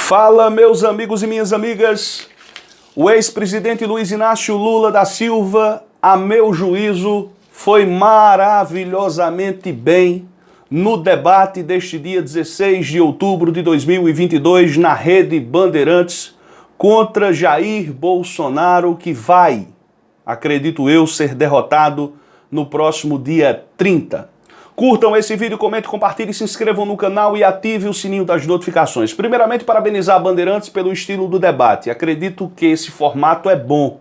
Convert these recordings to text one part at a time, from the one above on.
Fala, meus amigos e minhas amigas. O ex-presidente Luiz Inácio Lula da Silva, a meu juízo, foi maravilhosamente bem no debate deste dia 16 de outubro de 2022 na Rede Bandeirantes contra Jair Bolsonaro, que vai, acredito eu, ser derrotado no próximo dia 30. Curtam esse vídeo, comentem, compartilhem, se inscrevam no canal e ativem o sininho das notificações. Primeiramente, parabenizar a Bandeirantes pelo estilo do debate. Acredito que esse formato é bom.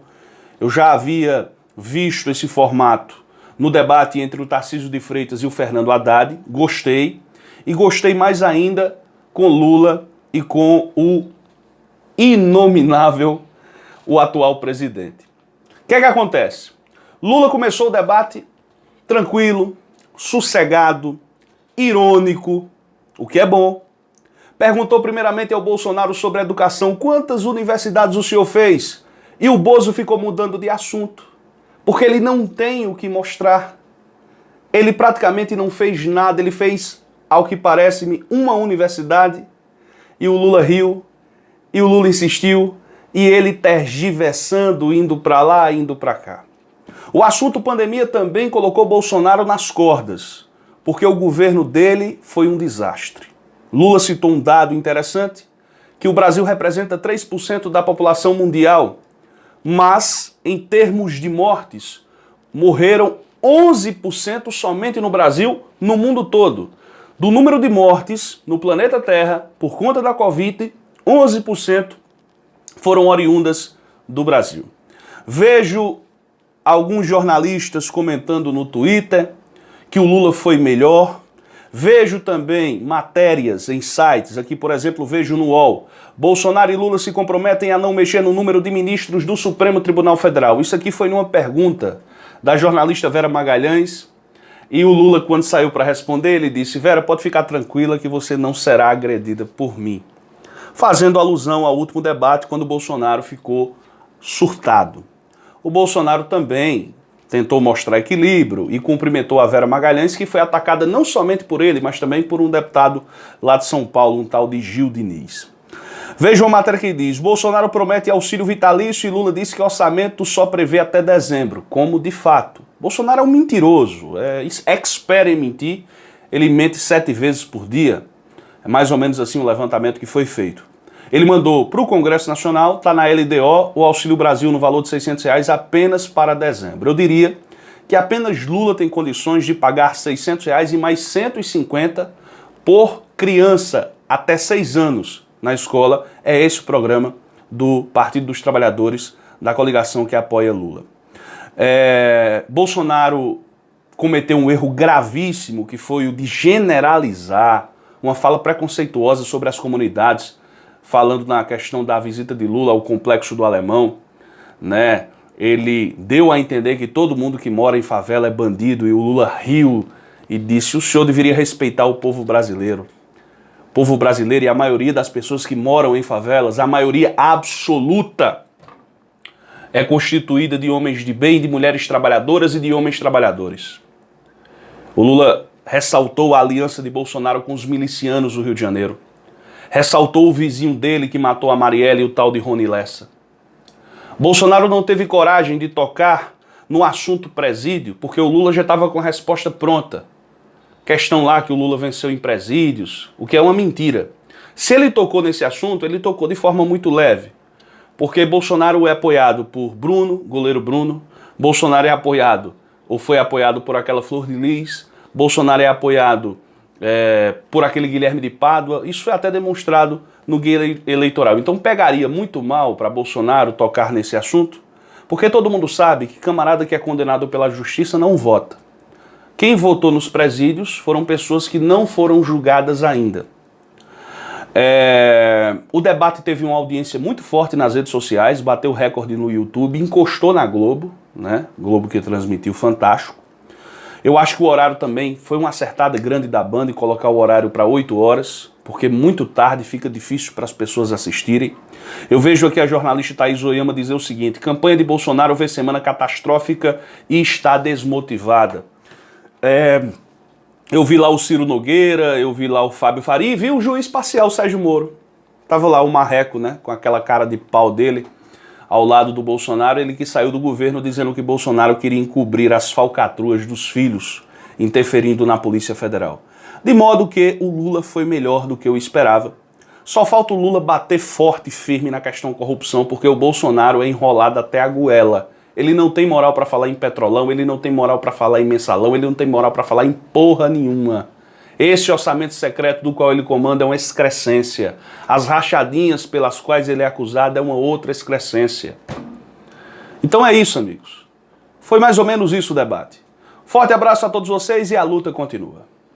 Eu já havia visto esse formato no debate entre o Tarcísio de Freitas e o Fernando Haddad. Gostei. E gostei mais ainda com Lula e com o inominável, o atual presidente. O que é que acontece? Lula começou o debate tranquilo, sossegado, irônico, o que é bom. Perguntou primeiramente ao Bolsonaro sobre a educação, quantas universidades o senhor fez? E o Bozo ficou mudando de assunto, porque ele não tem o que mostrar. Ele praticamente não fez nada, ele fez, ao que parece-me, uma universidade, e o Lula riu, e o Lula insistiu, e ele tergiversando, indo para lá, indo para cá. O assunto pandemia também colocou Bolsonaro nas cordas, porque o governo dele foi um desastre. Lula citou um dado interessante, que o Brasil representa 3% da população mundial, mas em termos de mortes, morreram 11% somente no Brasil, no mundo todo. Do número de mortes no planeta Terra por conta da Covid, 11% foram oriundas do Brasil. Vejo alguns jornalistas comentando no Twitter que o Lula foi melhor. Vejo também matérias em sites, aqui por exemplo vejo no UOL, Bolsonaro e Lula se comprometem a não mexer no número de ministros do Supremo Tribunal Federal. Isso aqui foi numa pergunta da jornalista Vera Magalhães, e o Lula, quando saiu para responder, ele disse: Vera, pode ficar tranquila que você não será agredida por mim. Fazendo alusão ao último debate, quando o Bolsonaro ficou surtado. O Bolsonaro também tentou mostrar equilíbrio e cumprimentou a Vera Magalhães, que foi atacada não somente por ele, mas também por um deputado lá de São Paulo, um tal de Gil Diniz. Veja uma matéria que diz: Bolsonaro promete auxílio vitalício e Lula disse que o orçamento só prevê até dezembro, como de fato. Bolsonaro é um mentiroso, é expert em mentir, ele mente 7 vezes por dia. É mais ou menos assim o levantamento que foi feito. Ele mandou para o Congresso Nacional, está na LDO, o Auxílio Brasil no valor de R$600 apenas para dezembro. Eu diria que apenas Lula tem condições de pagar R$600 e mais 150 por criança até 6 anos na escola. É esse o programa do Partido dos Trabalhadores, da coligação que apoia Lula. Bolsonaro cometeu um erro gravíssimo, que foi o de generalizar uma fala preconceituosa sobre as comunidades, falando na questão da visita de Lula ao Complexo do Alemão, né? Ele deu a entender que todo mundo que mora em favela é bandido, e o Lula riu e disse: o senhor deveria respeitar o povo brasileiro. O povo brasileiro e a maioria das pessoas que moram em favelas, a maioria absoluta, é constituída de homens de bem, de mulheres trabalhadoras e de homens trabalhadores. O Lula ressaltou a aliança de Bolsonaro com os milicianos do Rio de Janeiro. Ressaltou o vizinho dele que matou a Marielle e o tal de Rony Lessa. Bolsonaro não teve coragem de tocar no assunto presídio, porque o Lula já estava com a resposta pronta. Questão lá que o Lula venceu em presídios, o que é uma mentira. Se ele tocou nesse assunto, ele tocou de forma muito leve, porque Bolsonaro é apoiado por Bruno, goleiro Bruno, Bolsonaro é apoiado, ou foi apoiado por aquela Flor de Lis, Bolsonaro é apoiado por aquele Guilherme de Pádua. Isso foi até demonstrado no guia eleitoral. Então pegaria muito mal para Bolsonaro tocar nesse assunto, porque todo mundo sabe que camarada que é condenado pela justiça não vota. Quem votou nos presídios foram pessoas que não foram julgadas ainda. O debate teve uma audiência muito forte nas redes sociais, bateu recorde no YouTube, encostou na Globo, né? Globo que transmitiu Fantástico. Eu acho que o horário também foi uma acertada grande da Band em colocar o horário para 8 horas, porque muito tarde fica difícil para as pessoas assistirem. Eu vejo aqui a jornalista Thaís Oyama dizer o seguinte: campanha de Bolsonaro vê semana catastrófica e está desmotivada. Eu vi lá o Ciro Nogueira, eu vi lá o Fábio Faria e vi o juiz parcial Sérgio Moro. Tava lá o Marreco, né, com aquela cara de pau dele, ao lado do Bolsonaro, ele que saiu do governo dizendo que Bolsonaro queria encobrir as falcatruas dos filhos, interferindo na Polícia Federal. De modo que o Lula foi melhor do que eu esperava. Só falta o Lula bater forte e firme na questão corrupção, porque o Bolsonaro é enrolado até a goela. Ele não tem moral para falar em petrolão, ele não tem moral para falar em mensalão, ele não tem moral para falar em porra nenhuma. Esse orçamento secreto do qual ele comanda é uma excrescência. As rachadinhas pelas quais ele é acusado é uma outra excrescência. Então é isso, amigos. Foi mais ou menos isso o debate. Forte abraço a todos vocês e a luta continua.